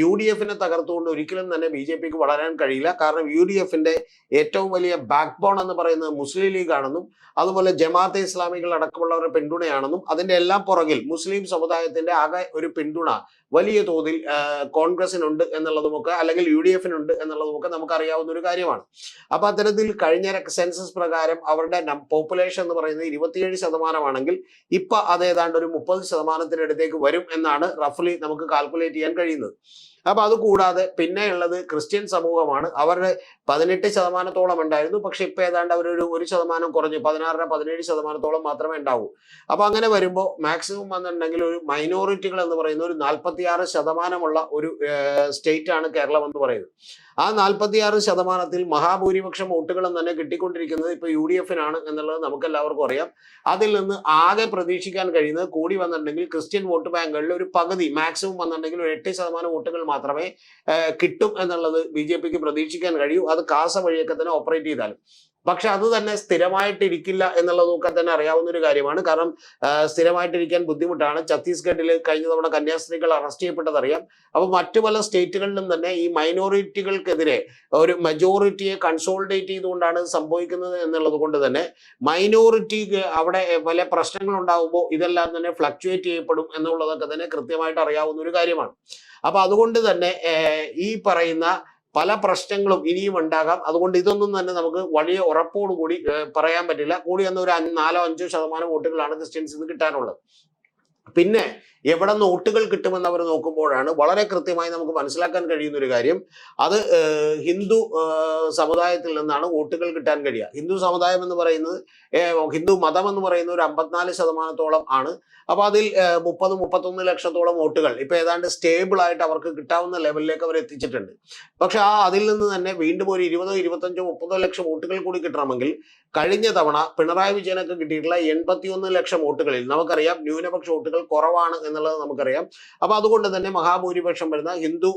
U D എഫിനെ തകർത്തുകൊണ്ട് ഒരിക്കലും തന്നെ ബി ജെ പിക്ക് വളരാൻ കഴിയില്ല. കാരണം യു ഡി എഫിന്റെ ഏറ്റവും വലിയ ബാക്ക് ബോൺ എന്ന് പറയുന്നത് മുസ്ലിം ലീഗ് ആണെന്നും അതുപോലെ ജമാഅത്തെ ഇസ്ലാമികൾ അടക്കമുള്ളവരുടെ പിന്തുണയാണെന്നും അതിന്റെ എല്ലാം പുറകിൽ മുസ്ലിം സമുദായത്തിന്റെ ആകെ ഒരു പിന്തുണ വലിയ തോതിൽ കോൺഗ്രസിനുണ്ട് എന്നുള്ളതുമൊക്കെ അല്ലെങ്കിൽ യു ഡി എഫിനുണ്ട് എന്നുള്ളതുമൊക്കെ നമുക്കറിയാവുന്ന ഒരു കാര്യമാണ്. അപ്പൊ അത്തരത്തിൽ കഴിഞ്ഞ സെൻസസ് പ്രകാരം അവരുടെ പോപ്പുലേഷൻ എന്ന് പറയുന്നത് 27% ഇപ്പൊ അത് ഏതാണ്ട് ഒരു 30%-ത്തിനടുത്തേക്ക് വരും എന്നാണ് റഫ്ലി നമുക്ക് കാൽക്കുലേറ്റ് ചെയ്യാൻ കഴിയുന്നത്. അപ്പൊ അത് കൂടാതെ പിന്നെയുള്ളത് ക്രിസ്ത്യൻ സമൂഹമാണ്. അവരുടെ 18% ഉണ്ടായിരുന്നു. പക്ഷെ ഇപ്പൊ ഏതാണ്ട് അവരൊരു 1% കുറഞ്ഞു, 16-17% മാത്രമേ ഉണ്ടാവൂ. അപ്പൊ അങ്ങനെ വരുമ്പോൾ മാക്സിമം വന്നിട്ടുണ്ടെങ്കിൽ ഒരു മൈനോറിറ്റികൾ എന്ന് പറയുന്ന ഒരു 46% ഒരു സ്റ്റേറ്റ് ആണ് കേരളം എന്ന് പറയുന്നത്. ആ 46%-ത്തിൽ മഹാഭൂരിപക്ഷം വോട്ടുകളും തന്നെ കിട്ടിക്കൊണ്ടിരിക്കുന്നത് ഇപ്പൊ യു ഡി എഫിനാണ് എന്നുള്ളത് നമുക്ക് എല്ലാവർക്കും അറിയാം. അതിൽ നിന്ന് ആകെ പ്രതീക്ഷിക്കാൻ കഴിയുന്നത് കൂടി വന്നിട്ടുണ്ടെങ്കിൽ ക്രിസ്ത്യൻ വോട്ട് ബാങ്കുകളിൽ ഒരു പകുതി മാക്സിമം വന്നിട്ടുണ്ടെങ്കിൽ ഒരു 8% വോട്ടുകൾ മാത്രമേ കിട്ടും എന്നുള്ളത് ബി ജെ പിക്ക് പ്രതീക്ഷിക്കാൻ കഴിയൂ. അത് കാസ വഴിയൊക്കെ തന്നെ ഓപ്പറേറ്റ് ചെയ്താലും. പക്ഷെ അത് തന്നെ സ്ഥിരമായിട്ടിരിക്കില്ല എന്നുള്ളതൊക്കെ തന്നെ അറിയാവുന്ന ഒരു കാര്യമാണ്. കാരണം സ്ഥിരമായിട്ടിരിക്കാൻ ബുദ്ധിമുട്ടാണ്. ഛത്തീസ്ഗഡിൽ കഴിഞ്ഞ തവണ കന്യാസ്ത്രീകൾ അറസ്റ്റ് ചെയ്യപ്പെട്ടതറിയാം. അപ്പൊ മറ്റു പല സ്റ്റേറ്റുകളിലും തന്നെ ഈ മൈനോറിറ്റികൾക്കെതിരെ ഒരു മെജോറിറ്റിയെ കൺസോളിഡേറ്റ് ചെയ്തുകൊണ്ടാണ് സംഭവിക്കുന്നത് എന്നുള്ളത് കൊണ്ട് തന്നെ മൈനോറിറ്റി അവിടെ പല പ്രശ്നങ്ങൾ ഉണ്ടാകുമ്പോൾ ഇതെല്ലാം തന്നെ ഫ്ലക്ച്വേറ്റ് ചെയ്യപ്പെടും എന്നുള്ളതൊക്കെ തന്നെ കൃത്യമായിട്ട് അറിയാവുന്ന ഒരു കാര്യമാണ്. അപ്പൊ അതുകൊണ്ട് തന്നെ ഈ പറയുന്ന പല പ്രശ്നങ്ങളും ഇനിയും ഉണ്ടാകാം. അതുകൊണ്ട് ഇതൊന്നും തന്നെ നമുക്ക് വലിയ ഉറപ്പോടുകൂടി പറയാൻ പറ്റില്ല. കൂടി വന്ന ഒരു 4-5% വോട്ടുകളാണ് ക്രിസ്ത്യൻസിന് കിട്ടാനുള്ളത്. പിന്നെ എവിടെ നിന്ന് വോട്ടുകൾ കിട്ടുമെന്ന് അവർ നോക്കുമ്പോഴാണ് വളരെ കൃത്യമായി നമുക്ക് മനസ്സിലാക്കാൻ കഴിയുന്ന ഒരു കാര്യം, അത് ഹിന്ദു സമുദായത്തിൽ നിന്നാണ് വോട്ടുകൾ കിട്ടാൻ കഴിയുക. ഹിന്ദു സമുദായം എന്ന് പറയുന്നത്, ഹിന്ദു മതം എന്ന് പറയുന്ന ഒരു 54% ആണ്. അപ്പൊ അതിൽ 30-31 ലക്ഷത്തോളം വോട്ടുകൾ ഇപ്പൊ ഏതാണ്ട് സ്റ്റേബിൾ ആയിട്ട് അവർക്ക് കിട്ടാവുന്ന ലെവലിലേക്ക് അവർ എത്തിച്ചിട്ടുണ്ട്. പക്ഷെ അതിൽ നിന്ന് തന്നെ വീണ്ടും ഒരു 20-25-30 ലക്ഷം വോട്ടുകൾ കൂടി കിട്ടണമെങ്കിൽ കഴിഞ്ഞ തവണ പിണറായി വിജയനൊക്കെ കിട്ടിയിട്ടുള്ള 81 ലക്ഷം വോട്ടുകളിൽ നമുക്കറിയാം ന്യൂനപക്ഷ വോട്ടുകൾ കുറവാണ് എന്നുള്ളത് നമുക്കറിയാം. അപ്പൊ അതുകൊണ്ട് തന്നെ മഹാഭൂരിപക്ഷം വരുന്ന ഹിന്ദു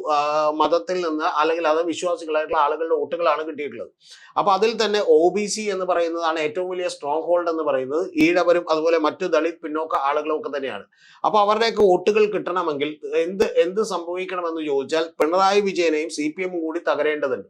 മതത്തിൽ നിന്ന് അല്ലെങ്കിൽ അത് വിശ്വാസികളായിട്ടുള്ള ആളുകളുടെ വോട്ടുകളാണ് കിട്ടിയിട്ടുള്ളത്. അപ്പൊ അതിൽ തന്നെ OBC എന്ന് പറയുന്നതാണ് ഏറ്റവും വലിയ സ്ട്രോങ് ഹോൾഡ് എന്ന് പറയുന്നത്. ഈഴവരും അതുപോലെ മറ്റു ദളിത് പിന്നോക്ക ആളുകളും ഒക്കെ തന്നെയാണ്. അപ്പൊ അവരുടെയൊക്കെ വോട്ടുകൾ കിട്ടണമെങ്കിൽ എന്ത് സംഭവിക്കണമെന്ന് ചോദിച്ചാൽ പിണറായി വിജയനെയും CPM കൂടി തകരേണ്ടതുണ്ട്.